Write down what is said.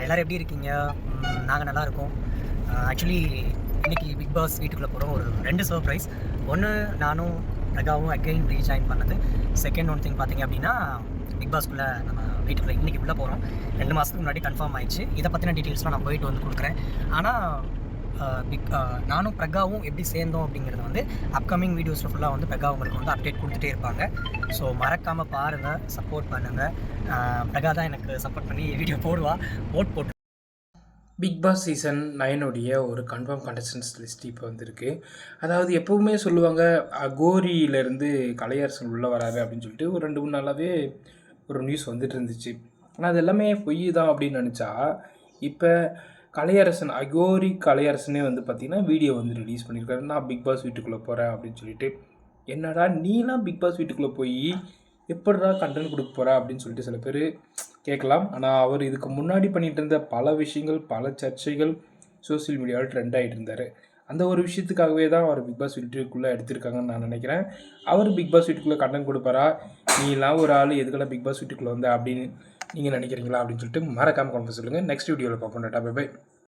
எல்லோரும் எப்படி இருக்கீங்க? நாங்கள் நல்லா இருக்கோம். ஆக்சுவலி இன்றைக்கி பிக் பாஸ் வீட்டுக்குள்ளே போகிறோம். ஒரு 2 சர்ப்ரைஸ். ஒன்று, நானும் பிரகாவும் அகைன் ரீஜாயின் பண்ணது. செகண்ட் ஒன் திங் பார்த்தீங்க அப்படின்னா, பிக் பாஸ்க்குள்ளே நம்ம வீட்டுக்குள்ளே இன்றைக்கி உள்ளே போகிறோம். 2 மாதத்துக்கு முன்னாடி கன்ஃபார்ம் ஆயிடுச்சு. இதை பற்றின டீட்டெயில்ஸ்லாம் நான் போயிட்டு வந்து கொடுக்குறேன். ஆனால் நானும் பிரகாவும் எப்படி சேர்ந்தோம் அப்படிங்கிறது வந்து அப்கமிங் வீடியோஸில் ஃபுல்லாக வந்து பிரகா உங்களுக்கு வந்து அப்டேட் கொடுத்துட்டே இருப்பாங்க. ஸோ மறக்காமல் பாருங்கள், சப்போர்ட் பண்ணுங்கள். பிரகா தான் எனக்கு சப்போர்ட் பண்ணி வீடியோ போடுவா. போட்டு பிக் பாஸ் சீசன் 9 ஒரு கன்ஃபார்ம் கண்டஸ்டன்ஸ் லிஸ்ட் இப்போ வந்திருக்கு. அதாவது எப்போவுமே சொல்லுவாங்க, அகோரியிலேருந்து கலையரசன் உள்ளே வராரு அப்படின்னு சொல்லிட்டு ஒரு 2-3 நாளாகவே ஒரு நியூஸ் வந்துட்டு இருந்துச்சு. ஆனால் அது எல்லாமே பொய் தான் அப்படின்னு நினச்சா, இப்போ கலையரசன் அகோரி கலையரசனே வந்து பார்த்திங்கன்னா வீடியோ வந்து ரிலீஸ் பண்ணியிருக்காரு. நான் பிக் பாஸ் வீட்டுக்குள்ளே போகிறேன் அப்படின்னு சொல்லிட்டு. என்னடா நீலாம் பிக் பாஸ் வீட்டுக்குள்ளே போய் எப்படிடா கண்டென்ட் கொடுக்க போகிறா அப்படின்னு சொல்லிட்டு சில பேர் கேட்கலாம். ஆனால் அவர் இதுக்கு முன்னாடி பண்ணிகிட்டு இருந்த பல விஷயங்கள், பல சர்ச்சைகள் சோசியல் மீடியாவில் ட்ரெண்ட் ஆகிட்டு இருந்தார். அந்த ஒரு விஷயத்துக்காகவே தான் அவர் பிக் பாஸ் வீட்டுக்குள்ளே எடுத்திருக்காங்கன்னு நான் நினைக்கிறேன். அவர் பிக் பாஸ் வீட்டுக்குள்ளே கண்டென்ட் கொடுப்பாரா, நீலாம் ஒரு ஆள் எதுக்கெல்லாம் பிக் பாஸ் வீட்டுக்குள்ளே வந்த அப்படின்னு நீங்கள் நினைக்கிறீங்களா அப்படின்னு சொல்லிட்டு மறக்காமல் கொண்டு சொல்லுங்கள். நெக்ஸ்ட் வீடியோவில் பார்ப்போம். Tata, bye by.